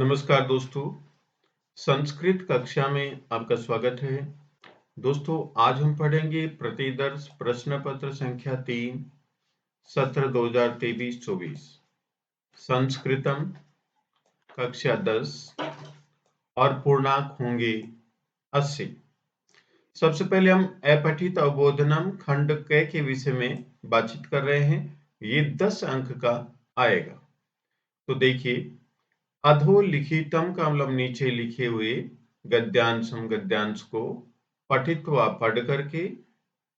नमस्कार दोस्तों, संस्कृत कक्षा में आपका स्वागत है। दोस्तों, आज हम पढ़ेंगे प्रतिदर्श प्रश्न पत्र संख्या 3, सत्र 2023-24, संस्कृतम कक्षा 10 और पूर्णांक होंगे 80। सबसे पहले हम अपठित अवबोधनम खंड क के विषय में बातचीत कर रहे हैं। ये 10 अंक का आएगा। तो देखिए, अधोलिखितम का मतलब नीचे लिखे हुए गद्यांशम गद्यांश को पठित व पढ़ करके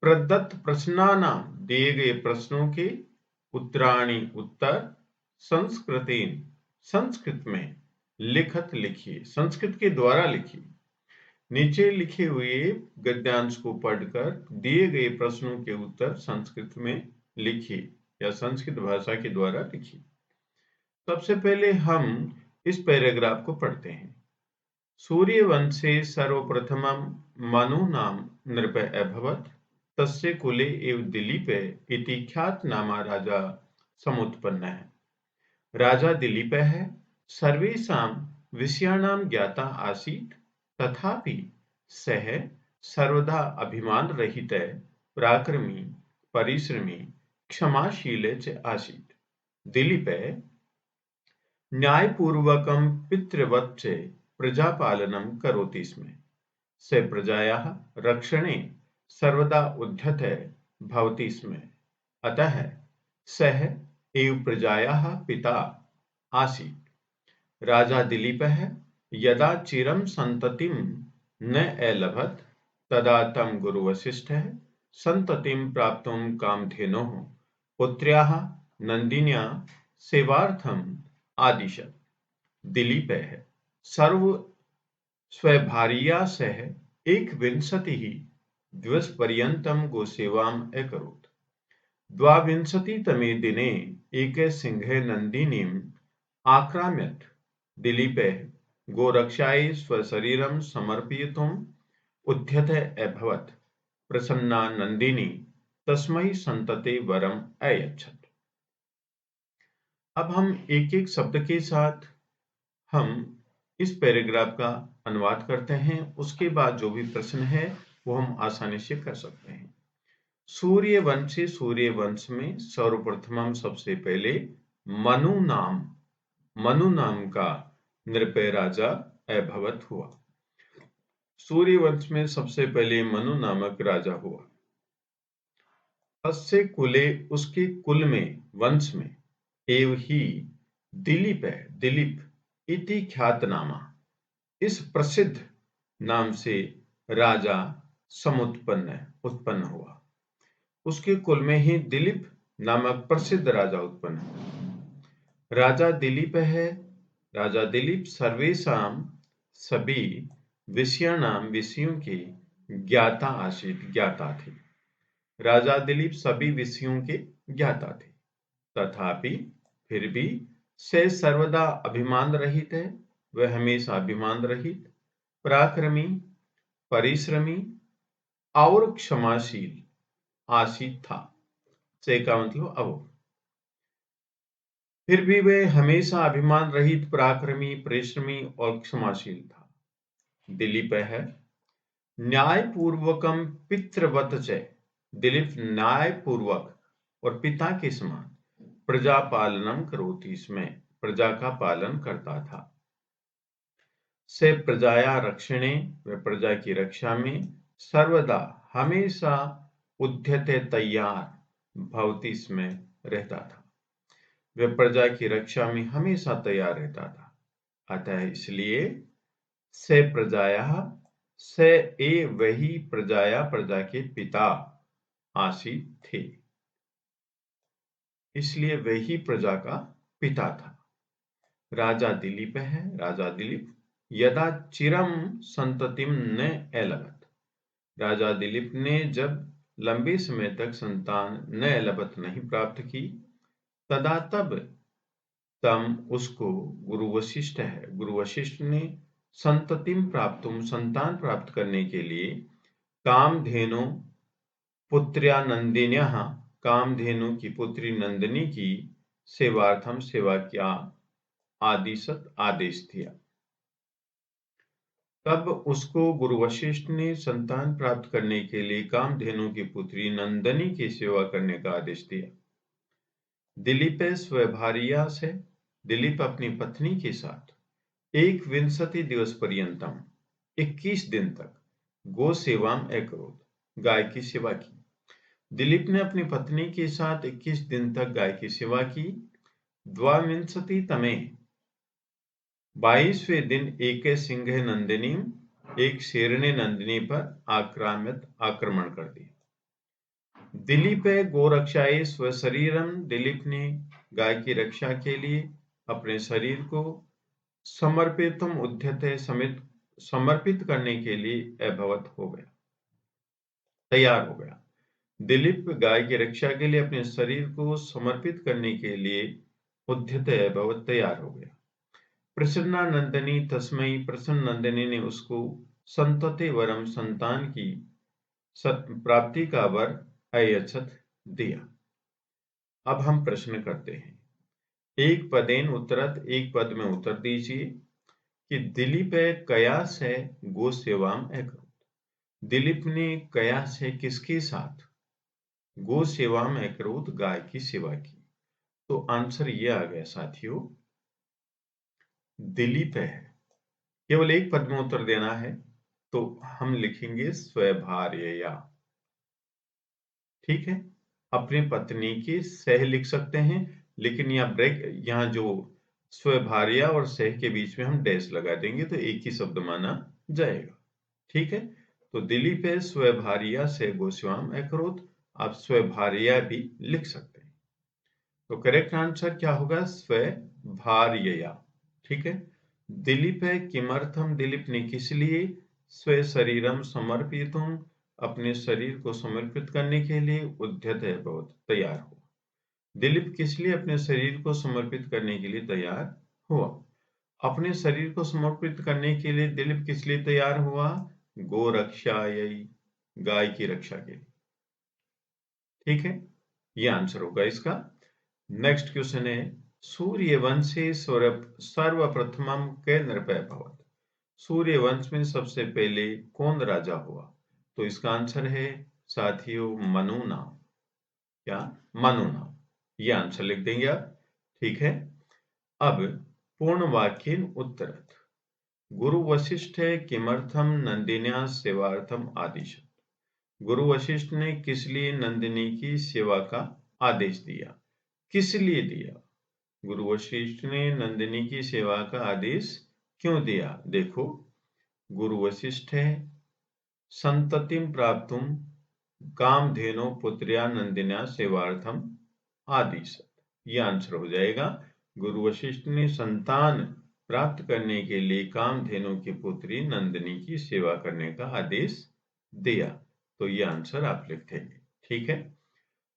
प्रदत्त प्रश्नानाम दिए गए प्रश्नों के उत्तराणी उत्तर संस्कृतेन संस्कृत में लिखत लिखिए, संस्कृत के द्वारा लिखिए। नीचे लिखे हुए गद्यांश को पढ़कर दिए गए प्रश्नों के उत्तर संस्कृत में लिखिए या संस्कृत भाषा के द्वारा लिखिए। सबसे पहले हम इस पैराग्राफ को पढ़ते हैं। सूर्यवंशे सर्वप्रथमं मनु नाम नृप अभवत्, तस्य कुले एव दिलीपे इति ख्यातनामा राजा समुत्पन्नः। राजा दिलीपः सर्वेषां विषयाणां ज्ञाता आसीत्, तथापि सः सर्वदा अभिमानरहितः पराक्रमी परिश्रमी क्षमाशीलः च आसीत्। दिलीपः न्यायपूर्वकं पितृवत् च प्रजापालनं करोति स्म। स प्रजायाः रक्षणे सर्वदा उद्यतः भवति स्म। अतः सः एव प्रजायाः पिता आसीत्। राजा दिलीपः यदा चिरं सन्ततिं न अलभत, तदा तं गुरुवसिष्ठः सन्ततिं प्राप्तुं कामधेनोः पुत्र्याः नन्दिन्याः सेवार्थम् आदिशत्। दिलीपः सर्व स्वभार्या सह एकविंशतिः दिवसपर्यन्तं गोसेवाम् अकरोत्। द्वाविंशतितमे दिने एकः सिंहः नन्दिनीम् आक्राम्यत्। दिलीपः गोरक्षायै स्वशरीरं समर्पयितुम् उद्यतः अभवत्। प्रसन्ना नन्दिनी तस्मै सन्तते वरम् अयच्छत्। अब हम एक एक शब्द के साथ हम इस पैराग्राफ का अनुवाद करते हैं। उसके बाद जो भी प्रश्न है वो हम आसानी से कर सकते हैं। सूर्यवंशी, सूर्यवंश में सर्वप्रथम सबसे पहले मनु नाम का नृप राजा अभवत हुआ। सूर्यवंश में सबसे पहले मनु नामक राजा हुआ। तस्य कुले, उसके कुल में, वंश में, एव ही दिलीप है, दिलीप इति ख्यातनामा, इस प्रसिद्ध नाम से राजा उत्पन्न हुआ। उसके कुल में ही दिलीप नामक प्रसिद्ध राजा उत्पन्न हुआ। राजा दिलीप है, राजा दिलीप सर्वेषाम सभी विषयाणाम विषयों के ज्ञाता आसीत, ज्ञाता थे। राजा दिलीप सभी विषयों के ज्ञाता थे। तथापि फिर भी से सर्वदा अभिमान रहित है, वह हमेशा अभिमान रहित, पराक्रमी परिश्रमी और क्षमाशील आसीत था। से का मतलब अब फिर भी वह हमेशा अभिमान रहित, पराक्रमी परिश्रमी और क्षमाशील था। दिलीप है न्यायपूर्वकम पितृवत च, दिलीप न्यायपूर्वक और पिता के समान प्रजा पालनम करोति, इसमें प्रजा का पालन करता था। से प्रजाया रक्षणे, वह प्रजा की रक्षा में, सर्वदा हमेशा, उद्यते तैयार, भवति इसमें रहता था। वह प्रजा की रक्षा में हमेशा तैयार रहता था। अतः इसलिए से प्रजाया, से ए वही प्रजाया, प्रजा के पिता आसीत थे, इसलिए वही प्रजा का पिता था। राजा दिलीप है, राजा दिलीप यदा चिरम संततिम न अलभत, राजा दिलीप ने जब लंबे समय तक संतान न अलभत नहीं प्राप्त की, तदा तब तम उसको गुरु वशिष्ठ है, गुरु वशिष्ठ ने संततिम प्राप्तुम संतान प्राप्त करने के लिए कामधेनु पुत्र्या आदिशत आदेश दिया। तब उसको गुरु वशिष्ठ ने संतान प्राप्त करने के लिए कामधेनु की पुत्री नंदिनी की सेवा करने का आदेश दिया। दिलीप स्वभारिया से दिलीप अपनी पत्नी के साथ 21 दिवस पर्यंतम 21 दिन तक गो सेवाम अकरोत् गाय की सेवा की। दिलीप ने अपनी पत्नी के साथ 21 दिन तक गाय की सेवा की। द्वाविंशति तमे 22वें दिन एक सिंह नंदिनी एक शेर ने नंदिनी पर आक्रमण कर दिया। दिलीप गोरक्षाए स्वशरीरम दिलीप ने गाय की रक्षा के लिए अपने शरीर को समर्पितम उद्यते समेत समर्पित करने के लिए अभवत हो गया, तैयार हो गया। दिलीप गाय की रक्षा के लिए अपने शरीर को समर्पित करने के लिए उद्यते अभवत तैयार हो गया। प्रसन्ना नंदिनी तस्मई प्रसन्न नंदिनी ने उसको संतते वरम संतान की प्राप्ति का वर अयच्छत दिया। अब हम प्रश्न करते हैं, एक पदेन उत्तरत, एक पद में उत्तर दीजिए कि दिलीप कयास है गो सेवाम अकरोत्। दिलीप ने कयास है किसके साथ गो सेवाम अकरोत् गाय की सेवा की। तो आंसर ये आ गया साथियों, दिलीप है। केवल एक पद में उत्तर देना है तो हम लिखेंगे स्वभार्यया। ठीक है, अपनी पत्नी की सह लिख सकते हैं, लेकिन यहाँ जो स्वभार्या और सह के बीच में हम डैश लगा देंगे तो एक ही शब्द माना जाएगा। ठीक है, तो दिलीप है स्वभार्या से गोस्वाम अकरोत्। आप स्वभार्या भी लिख सकते हैं। तो करेक्ट आंसर क्या होगा, स्वभार्यया। ठीक है, दिलीप है किमर्थम दिलीप ने किस लिए स्व शरीरम समर्पितुम अपने शरीर को समर्पित करने के लिए उद्यत है बहुत तैयार हुआ। दिलीप किस लिए अपने शरीर को समर्पित करने के लिए तैयार हुआ। अपने शरीर को समर्पित करने के लिए दिलीप किस लिए तैयार हुआ, गो रक्षायै गाय की रक्षा के लिए। ठीक है, ये आंसर होगा इसका। नेक्स्ट क्वेश्चन है, सूर्यवंशे सर्वप्रथमम के नृपय भवत्। सूर्यवंश में सबसे पहले कौन राजा हुआ। तो इसका आंसर है साथियों मनु नाम। क्या, मनु नाम। ये आंसर लिख देंगे आप। ठीक है, अब पूर्ण वाक्य उत्तरत। गुरु वशिष्ठ किमर्थम नंदिन्या सेवार्थम आदिशत। गुरु वशिष्ठ ने किस लिए नंदिनी की सेवा का आदेश दिया। किस लिए दिया, गुरु वशिष्ठ ने नंदिनी की सेवा का आदेश क्यों दिया। देखो, गुरु वशिष्ठ है संततिम प्राप्तुम कामधेनु पुत्र्या नंदिन्या सेवार्थम आदिशत। ये आंसर हो जाएगा, गुरु वशिष्ठ ने संतान प्राप्त करने के लिए कामधेनु की पुत्री नंदिनी की सेवा करने का आदेश दिया। तो ये आंसर आप लिख देंगे। ठीक है,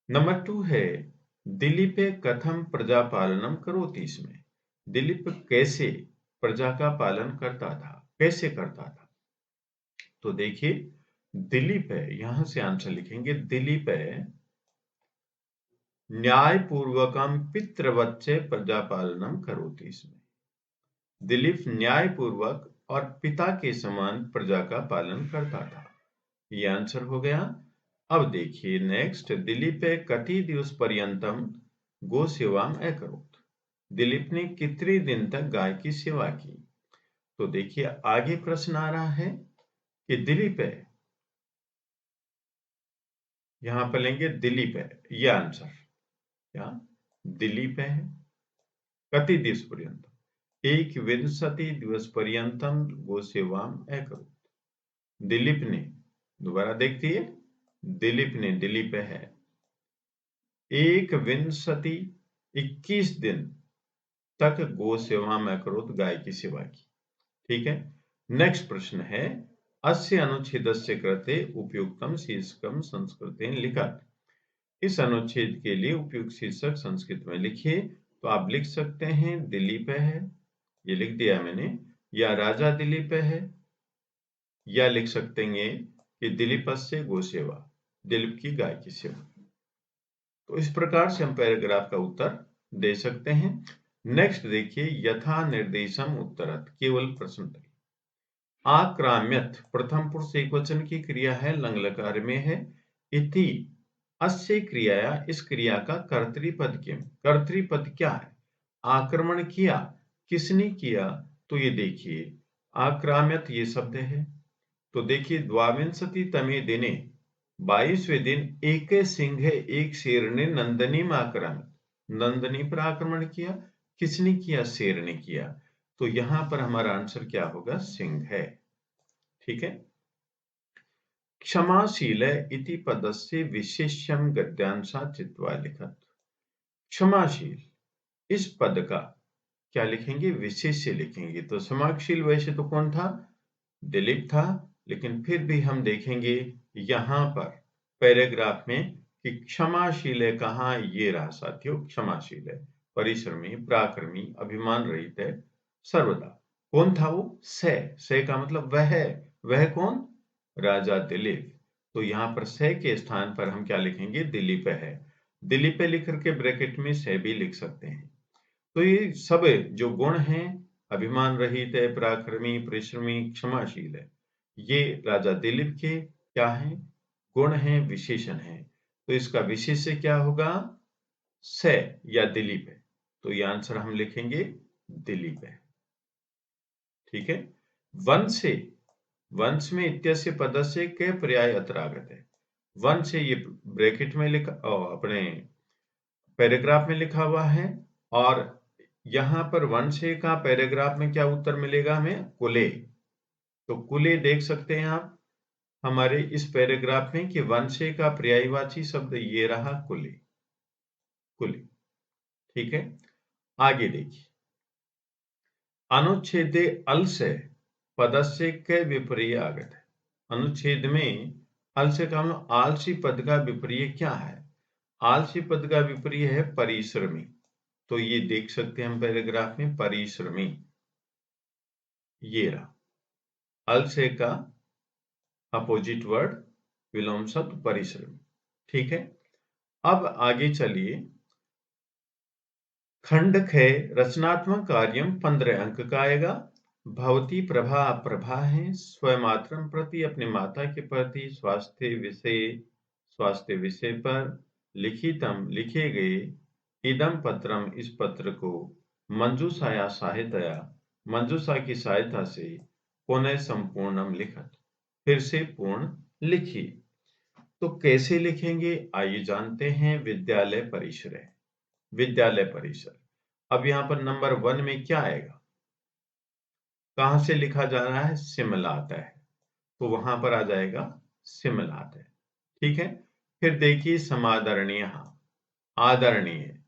नंबर 2 है, दिलीप कथम प्रजा पालनम करोति। इसमें दिलीप कैसे प्रजा का पालन करता था, कैसे करता था। तो देखिए, दिलीप है, यहां से आंसर लिखेंगे, दिलीप है न्यायपूर्वकम पितृवच्चे प्रजा पालनम करोति। इसमें दिलीप न्यायपूर्वक और पिता के समान प्रजा का पालन करता था। ये आंसर हो गया। अब देखिए नेक्स्ट, दिलीप कति दिवस पर्यंतम गो सेवाम अकरोत्। दिलीप ने कितने दिन तक गाय की सेवा की। तो देखिए आगे प्रश्न आ रहा है कि दिलीप है, यहां पर लेंगे दिलीप है, यह आंसर क्या, दिलीप है कति दिवस पर्यंत 21 दिवस पर्यंतम गो सेवाम अकरोत्। दिलीप ने, दोबारा देखिए, दिलीप है 21 दिन तक गो सेवा में अकरोत् गाय की सेवा की। ठीक है, नेक्स्ट प्रश्न है, अस्य अनुच्छेदस्य कृते उपयुक्तम शीर्षकम संस्कृतेन लिखत। इस अनुच्छेद के लिए उपयुक्त शीर्षक संस्कृत में लिखिए। तो आप लिख सकते हैं दिलीप है, ये लिख दिया मैंने, या राजा दिलीप है, या लिख सकते हैं कि दिलीपस्य गो सेवा, दिलीप की गाय की सेवा। तो इस प्रकार से हम पैराग्राफ का उत्तर दे सकते हैं। नेक्स्ट देखिए, यथा निर्देशम उत्तरत, केवल प्रश्न तक। आक्राम्यत प्रथम पुरुष एकवचन की क्रिया है, लंग लकार में है। इति अस्य क्रियाया, इस क्रिया का कर्तृपद किम, कर्तृपद क्या है? आक्रमण किया, किसने किया? तो ये देखिए आक्राम्यत ये शब्द है। तो देखिए द्वाविंशति तमे दिने, 22वें दिन, एक सिंह, एक शेर ने नंदनी में आक्रमित, नंदनी पर आक्रमण किया। किसने किया? शेर ने किया। तो यहां पर हमारा आंसर क्या होगा? सिंह है। ठीक है। क्षमाशील इति पदस्य विशेष्यम गद्यांशा चित्वा लिखत। क्षमाशील, इस पद का क्या लिखेंगे? विशेष्य लिखेंगे। तो क्षमाशील वैसे तो कौन था? दिलीप था, लेकिन फिर भी हम देखेंगे यहां पर पैराग्राफ में कि क्षमाशील है कहाँ? ये रहा साथियों, क्षमाशील है, परिश्रमी, पराक्रमी, अभिमान रहित है सर्वदा। कौन था वो? से का मतलब वह कौन? राजा दिलीप। तो यहाँ पर से के स्थान पर हम क्या लिखेंगे? दिलीप है। दिलीप लिख करके ब्रैकेट में से भी लिख सकते हैं। तो ये सब जो गुण हैं, अभिमान रहित है, पराक्रमी, परिश्रमी, क्षमाशील है, ये राजा दिलीप के क्या हैं? गुण हैं, विशेषण हैं। तो इसका विशेष्य क्या होगा? से या दिलीप है। तो ये आंसर हम लिखेंगे दिलीप है। ठीक है। वंश से, वंश में इत्यस्य पदस्य के पर्याय अत्र आगत है। वंश से ये ब्रैकेट में लिखा, अपने पैराग्राफ में लिखा हुआ है। और यहां पर वंश का पैराग्राफ में क्या उत्तर मिलेगा हमें? कुले। तो कुले देख सकते हैं आप हमारे इस पैराग्राफ में कि वंशे का पर्यायवाची शब्द ये रहा, कुले, कुले। ठीक है। आगे देखिए, अनुच्छेदे अल से पदस्य के विपर्य आगत है। अनुच्छेद में अल से का मतलब आलसी पद का विपर्य क्या है? आलसी पद का विपर्य है परिश्रमी। तो ये देख सकते हैं हम पैराग्राफ में, परिश्रमी ये रहा। अल से का अपोजिट वर्ड विलोम शब्द परिश्रमी। ठीक है। अब आगे चलिए, खंड ख रचनात्मक कार्यम 15 अंक का आएगा। भवती प्रभा, प्रभा है, स्वमात्रम प्रति, अपने माता के प्रति, स्वास्थ्य विषय पर, लिखितम लिखे गए, इदम पत्रम इस पत्र को, मंजूषाया सहायतया, मंजूषा की सहायता से, पुनः संपूर्णम लिखत, फिर से पूर्ण लिखिए। तो कैसे लिखेंगे आइए जानते हैं। विद्यालय परिसर है, विद्यालय परिसर। अब यहाँ पर नंबर 1 में क्या आएगा? कहां से लिखा जा रहा है? सिमलात है, तो वहां पर आ जाएगा सिमलात है। ठीक है। फिर देखिए समादरणीय, आदरणीय,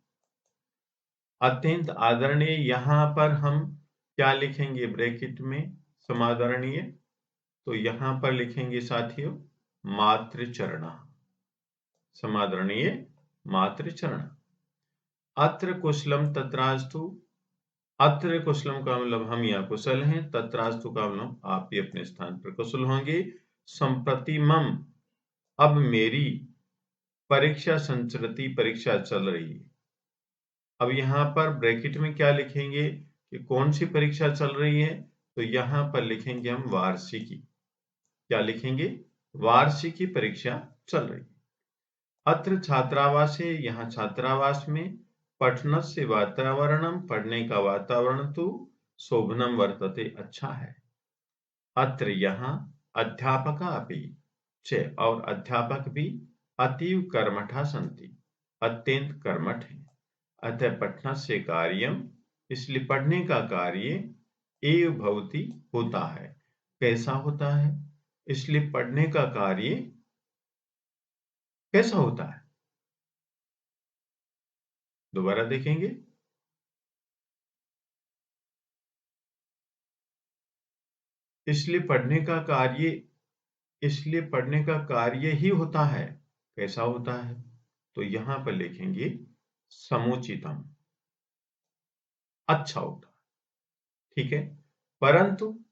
अत्यंत आदरणीय। यहां पर हम क्या लिखेंगे ब्रैकेट में? समादरणीय। तो यहां पर लिखेंगे साथियों मातृचरण, समादरणीय मातृचरण। अत्र कुशलम तत्रास्तु, अत्र कुशलम का मतलब हम यहाँ कुशल हैं, तत्रास्तु का मतलब आप भी अपने स्थान पर कुशल होंगे। संप्रति मम, अब मेरी, परीक्षा संचरति, परीक्षा चल रही है। अब यहाँ पर ब्रैकेट में क्या लिखेंगे कि कौन सी परीक्षा चल रही है? तो यहाँ पर लिखेंगे हम वार्षिकी। क्या लिखेंगे? वार्षिकी परीक्षा चल रही है। अत्र छात्रावासे, यहाँ छात्रावास में, पठनस्य वातावरणम, पढ़ने का वातावरण तो, शोभनम वर्तते, अच्छा है। अत्र यहाँ, अध्यापका अपि च, और अध्यापक भी, अतीव कर्मठा सन्ति, अत्यंत कर्मठ हैं। अतः पठनस्य कार्यम, इसलिए पढ़ने का कार्य, एव भवति, होता है। कैसा होता है? इसलिए पढ़ने का कार्य कैसा होता है? दोबारा देखेंगे। इसलिए पढ़ने का कार्य, इसलिए पढ़ने का कार्य ही होता है। कैसा होता है? तो यहां पर लिखेंगे समुचितम, अच्छा होता है। ठीक है। परंतु,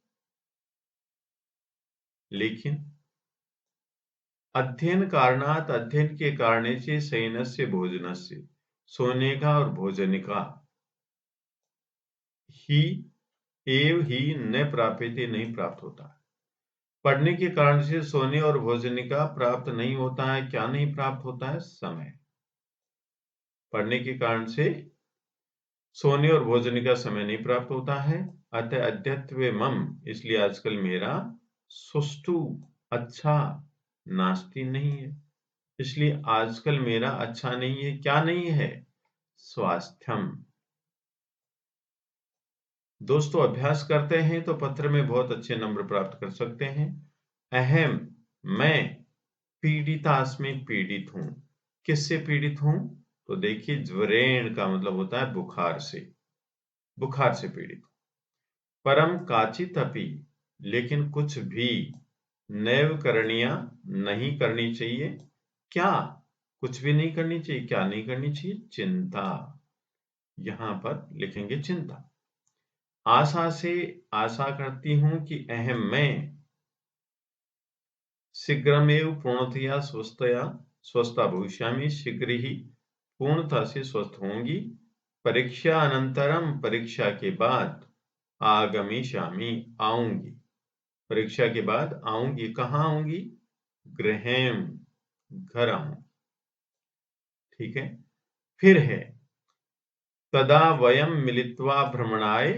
लेकिन, अध्ययन कारणात, अध्ययन के कारण से, शयनस्य भोजनस्य, सोने का और भोजन का, ही एव ही न प्राप्यते नहीं प्राप्त होता है। पढ़ने के कारण से सोने और भोजन का प्राप्त नहीं होता है। क्या नहीं प्राप्त होता है? समय। पढ़ने के कारण से सोने और भोजन का समय नहीं प्राप्त होता है। अतः अद्यत्वे मम, इसलिए आजकल मेरा सुष्ठु अच्छा नास्ति नहीं है। इसलिए आजकल मेरा अच्छा नहीं है। क्या नहीं है? स्वास्थ्यम। दोस्तों अभ्यास करते हैं तो पत्र में बहुत अच्छे नंबर प्राप्त कर सकते हैं। अहम, मैं पीड़ितास्मि, पीड़ित हूं। किससे पीड़ित हूं? तो देखिए ज्वरेण का मतलब होता है बुखार से, बुखार से पीड़ित। परम काचित अपि, लेकिन कुछ भी नैव करणीया, नहीं करनी चाहिए। क्या कुछ भी नहीं करनी चाहिए? क्या नहीं करनी चाहिए? चिंता। यहां पर लिखेंगे चिंता। आशा से आशा करती हूं कि अहम मैं शीघ्रमेव पूर्णतया स्वस्था भविष्यामि, शीघ्र ही पूर्णता से स्वस्थ होंगी। परीक्षा अनंतरम, परीक्षा के बाद आगमिष्यामि, आऊंगी। परीक्षा के बाद आऊंगी। कहाँ आऊंगी? गृहम, घर आऊं। ठीक है। फिर है तदा वयम मिलित्वा भ्रमणाय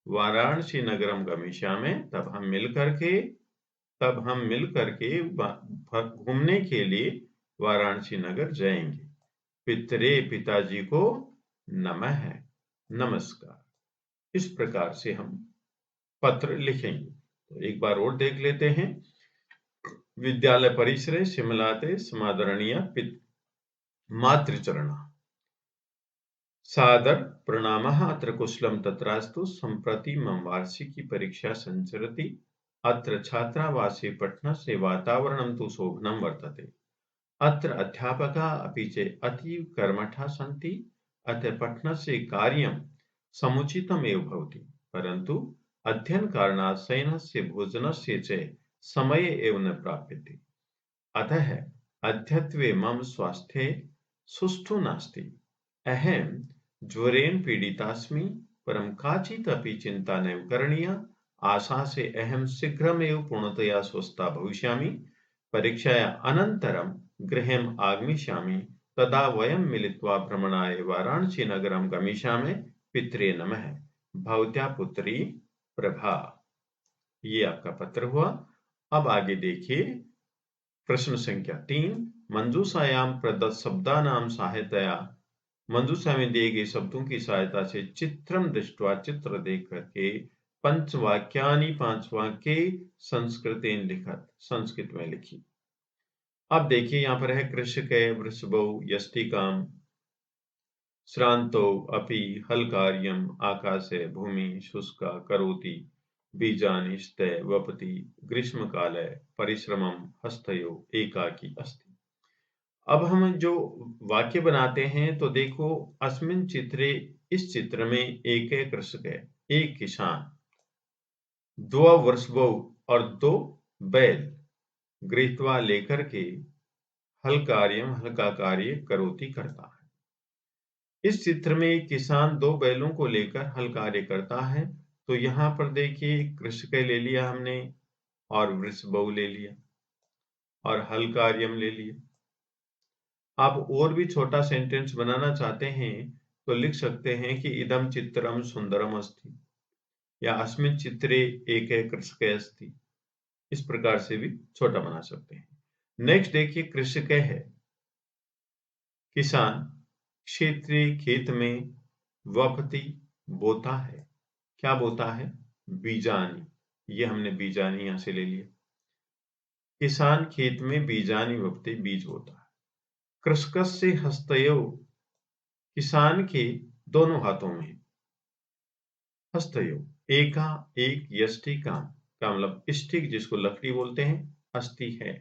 वाराणसी नगरम गमिष्यामि, तब हम मिल करके घूमने के लिए वाराणसी नगर जाएंगे। पितरे, पिताजी को नमः है, नमस्कार। इस प्रकार से हम पत्र लिखेंगे। तो एक बार और देख लेते हैं। विद्यालय परिसरे शिमलाते समादरणीय मातृचरण सादर प्रणामः, अत्र कुशलं तत्रास्तु, सम्प्रति मम वार्षिकी परीक्षा संचरति, अत्र छात्रावासे पठनस्य वातावरणं तु शोभनं वर्तते, अत्र अध्यापकाः अपि च अतीव कर्मठाः सन्ति, अतः पठनस्य कार्यं समुचितमेव भवति, परन्तु अध्ययनकारणात् शयनस्य भोजनस्य च समयः एव न प्राप्यते, अतः अद्यत्वे मम स्वास्थ्ये सुष्ठु नास्ति। अहं ज्वरेण पीडितास्मि, परं काचित् अपि चिन्ता नैव करणीया। आशा से अहं शीघ्रमेव पूर्णतया स्वस्था भविष्यामि। परीक्षाया अनन्तरं गृहम् आगमिष्यामि, तदा वयं मिलित्वा भ्रमणाय वाराणसी नगरं गमिष्यामि। पित्रे नमः, भवत्या पुत्री प्रभा। ये आपका पत्र हुआ। अब आगे देखिए प्रश्न संख्या 3। मंजूषायां प्रदत्त शब्दानां सहायतया, मंजूषा में दिए गए शब्दों की सहायता से चित्रम दृष्ट्वा, चित्र देख करके पंचवाक्यानि, 5 वाक्य संस्कृतेन लिखत, संस्कृत में लिखी। अब देखिए यहाँ पर है कृषके वृषभौ यष्टिकाम, श्रांतो अपि हल कार्यम, आकाशे भूमि शुष्का करोति, बीजानि स्ते वपति, ग्रीष्म काले परिश्रमम हस्तयो एकाकी अस्ति। अब हम जो वाक्य बनाते हैं तो देखो अस्मिन चित्रे, इस चित्र में एक है कृषक है, एक किसान, दो वृषभौ और 2 बैल, गृहीत्वा लेकर के हल कार्यम, हल का कार्य करोति करता है। इस चित्र में एक किसान 2 बैलों को लेकर हल कार्य करता है। तो यहाँ पर देखिए कृषक ले लिया हमने और वृषभौ ले लिया और हल कार्यम ले लिया। आप और भी छोटा सेंटेंस बनाना चाहते हैं तो लिख सकते हैं कि इदम चित्रम सुंदरम अस्ति, या अस्मिन् चित्रे एके कृषके अस्ति। इस प्रकार से भी छोटा बना सकते हैं। नेक्स्ट देखिए कृषक है, किसान क्षेत्रीय खेत में वपति बोता है। क्या बोता है? बीजानी। ये हमने बीजानी यहां से ले लिया। किसान खेत में बीजानी वपति, बीज बोता है। कृषकस्य हस्तयोः, किसान के दोनों हाथों में, हस्तयोः, एका एक, यष्टिका का मतलब स्टिक जिसको लकड़ी बोलते हैं, अस्ति है।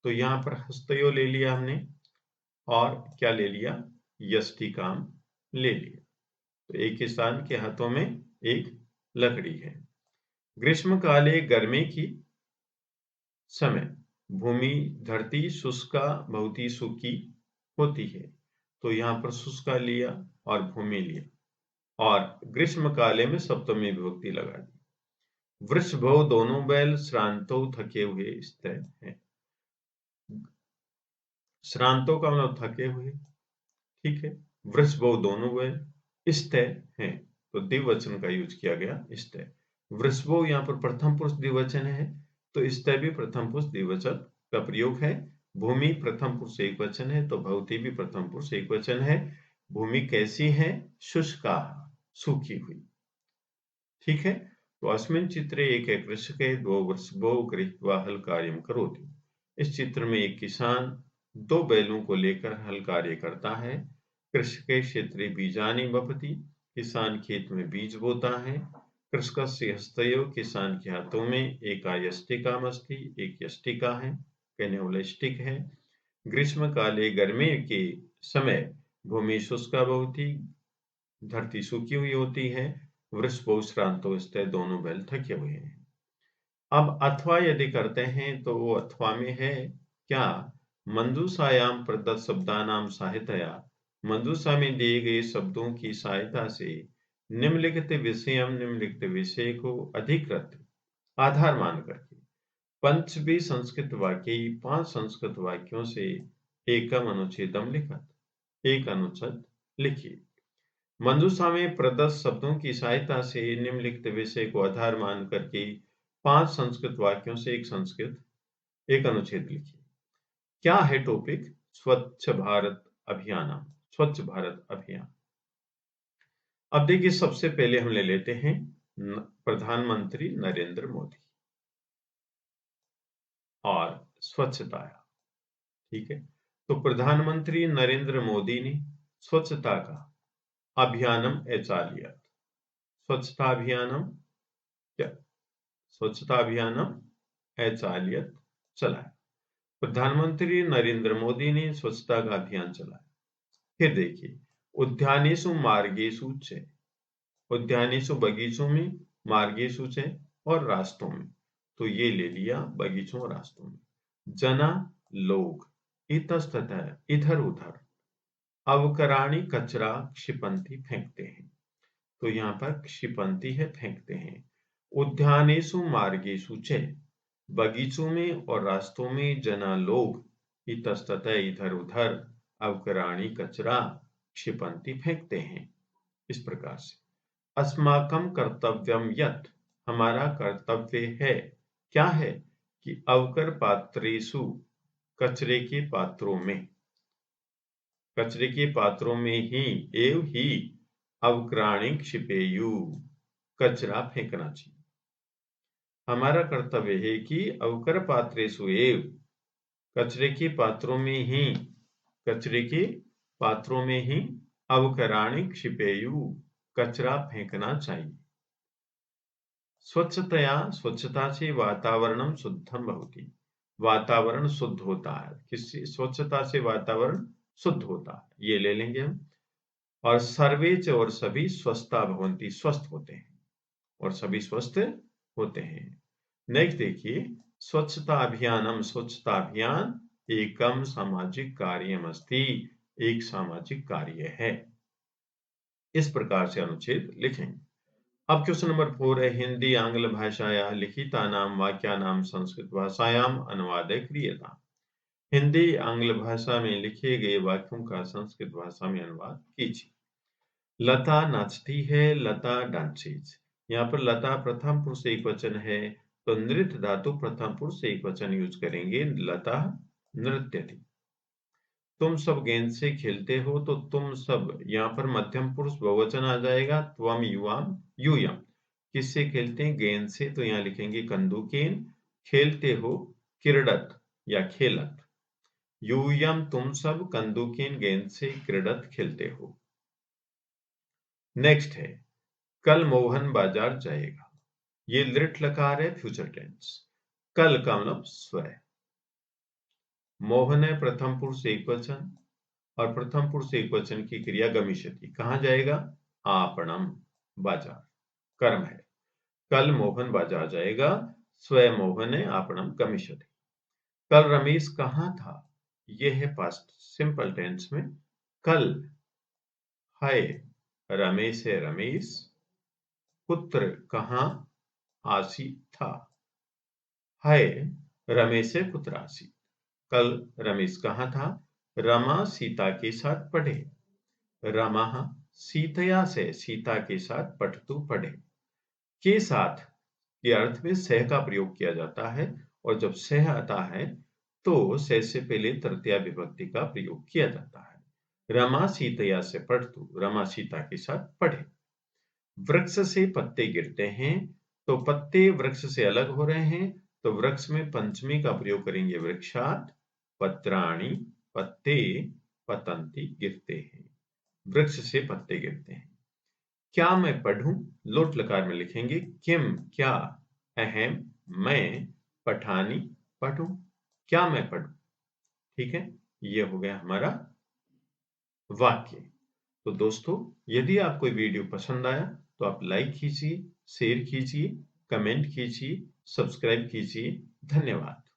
तो यहाँ पर हस्तयोः ले लिया हमने और क्या ले लिया? यष्टिकाम ले लिया। तो एक किसान के हाथों में एक लकड़ी है। ग्रीष्म काले, गर्मी की समय, भूमि धरती शुष्का बहुत सूखी होती है। तो यहाँ पर शुष्का लिया और भूमि लिया। और ग्रीष्म काले में सप्तमी विभक्ति लगा दी। वृषभो दोनों बैल श्रांतो थके हुए स्थिर हैं। श्रांतो का मतलब थके हुए, ठीक है। वृषभो दोनों बैल स्थिर हैं, तो द्विवचन का यूज किया गया स्थिर। वृषभो यहाँ पर प्रथम पुरुष द्विवचन है, तो स्थिर भी प्रथम पुरुष द्विवचन का प्रयोग है। भूमि प्रथम पुरुष एक वचन है, तो भवती भी प्रथम पुरुष एक वचन है। भूमि कैसी है? शुष्का, सूखी हुई, ठीक है। तो अस्मिन् चित्रे एके कृषके द्वौ वृषभौ गृहीत्वा हल कार्यं करोति। इस चित्र में एक किसान दो बैलों को लेकर हल कार्य करता है। कृषके क्षेत्रे बीजानि वपति, किसान खेत में बीज बोता है। कृषकस्य हस्तयोः, किसान के हाथों में एका यष्टिकामस्ति, एक यष्टिका है, कहने वाला स्टिक है। ग्रीष्म काले, गर्मी के समय भूमि शुष्का भवति, धरती सूखी हुई होती है। वृषभो श्रांतो स्थिर, दोनों बैल थके हुए हैं। अब अथवा यदि करते हैं तो वो अथवा में है क्या? मंजूषायाम प्रदत्त शब्दानाम सहायतया, मंजूषा में दिए गए शब्दों की सहायता से निम्नलिखित विषयम, निम्नलिखित विषय को अधिकृत आधार मान करके पंचभी संस्कृत वाक्य, 5 संस्कृत वाक्यों से एकम अनुच्छेदम लिखत, एक अनुच्छेद लिखिए। मंजूषा में प्रदत्त शब्दों की सहायता से निम्नलिखित विषय को आधार मान करके 5 संस्कृत वाक्यों से एक अनुच्छेद लिखिए। क्या है टॉपिक? स्वच्छ भारत अभियान, स्वच्छ भारत अभियान। अब देखिए, सबसे पहले हम ले लेते हैं प्रधानमंत्री नरेंद्र मोदी और स्वच्छता, ठीक है। तो प्रधानमंत्री नरेंद्र मोदी ने स्वच्छता का अभियानम एचालियत, स्वच्छता अभियानम क्या? स्वच्छता अभियानम एचालियत चलाया। प्रधानमंत्री नरेंद्र मोदी ने स्वच्छता का अभियान चलाया। फिर देखिए, उद्यानेषु मार्गेषु च, उद्यानेषु बगीचों में, मार्गेषु च और रास्तों में, तो ये ले लिया बगीचों और रास्तों में। जना लोग, इतस्ततः इधर उधर, अवकराणी कचरा क्षिपंती फेंकते हैं, तो यहाँ पर क्षिपंती है, फेंकते हैं। उद्यानेषु मार्गेषु च, बगीचों में और रास्तों में, जना लोग इतस्ततः इधर उधर, अवकराणी कचरा क्षिपंती फेंकते हैं। इस प्रकार से अस्माकं कर्तव्यम यत्, हमारा कर्तव्य है, क्या है? कि अवकर पात्रेषु, कचरे के पात्रों में, कचरे के पात्रों में ही, एव ही अवकराणि क्षिपेयु, कचरा फेंकना चाहिए। हमारा कर्तव्य है कि अवकर पात्रेषु एव, कचरे के पात्रों में ही, कचरे के पात्रों में ही अवकराणि क्षिपेयु, कचरा फेंकना चाहिए। स्वच्छतया, स्वच्छता से वातावरणम शुद्धम भवति, वातावरण शुद्ध होता है। किससे? स्वच्छता से वातावरण शुद्ध होता है, ये ले लेंगे हम। और सर्वे च, और सभी, स्वस्था भवन्ति, स्वस्थ होते हैं, और सभी स्वस्थ होते हैं। नेक्स्ट देखिए, स्वच्छता अभियानम, स्वच्छता अभियान एकम सामाजिक कार्यम अस्ति, एक सामाजिक कार्य है। इस प्रकार से अनुच्छेद लिखेंगे। अब क्वेश्चन नंबर 4 है, हिंदी आंग्ल भाषाया लिखितानां वाक्यानां संस्कृत भाषायाम अनुवादे क्रियताम्। हिंदी आंग्ल भाषा में लिखे गए वाक्यों का संस्कृत भाषा में अनुवाद कीजिए। लता नाचती है, लता डांसेज। यहाँ पर लता प्रथम पुरुष एक वचन है, तो नृत्य धातु प्रथम पुरुष एक वचन यूज करेंगे, लता नृत्यति। तुम सब गेंद से खेलते हो, तो तुम सब यहाँ पर मध्यम पुरुष बहुवचन आ जाएगा, त्वम युवाम यूयम। किससे खेलते हैं? गेंद से, तो यहाँ लिखेंगे कंदुकेन। खेलते हो, क्रीडत या खेलत। यूयम तुम सब, कंदुकेन गेंद से, क्रीडत खेलते हो। नेक्स्ट है, कल मोहन बाजार जाएगा। ये लिट लकार है, फ्यूचर टेंस। कल का मतलब स्वयं। मोहन है प्रथम पुरुष एक वचन, और प्रथम पुरुष एक वचन की क्रिया गमिष्यति, कहां जाएगा? आपणम, बाजार, कर्म है। कल मोहन बाजार जाएगा, स्वयं मोहन है, आपणम गमिष्यति। कल रमेश कहां था? यह है पास्ट सिंपल टेंस में। कल है रमेश है रमेश, पुत्र कहाँ आसीत था। है रमेश है पुत्र आसीत। कल रमेश कहाँ था? रमा सीता के साथ पढ़े। रमः सीतया से सीता के साथ पठतु पढ़े। के साथ के अर्थ में सह का प्रयोग किया जाता है और जब सह आता है तो सह से पहले तृतीया विभक्ति का प्रयोग किया जाता है। रमा सीतया से पठतु, रमा सीता के साथ पढ़े। वृक्ष से पत्ते गिरते हैं तो पत्ते वृक्ष से अलग हो रहे हैं तो वृक्ष में पंचमी का प्रयोग करेंगे वृक्षात, पत्राणि पत्ते पतंती गिरते हैं। वृक्ष से पत्ते गिरते हैं। क्या मैं पढ़ूं? लोट लकार में लिखेंगे किम क्या, अहम मैं, पठानी पढ़ूं। क्या मैं पढ़ूं? ठीक है, ये हो गया हमारा वाक्य। तो दोस्तों, यदि आपको वीडियो पसंद आया तो आप लाइक कीजिए, शेयर कीजिए, कमेंट कीजिए, सब्सक्राइब कीजिए। धन्यवाद।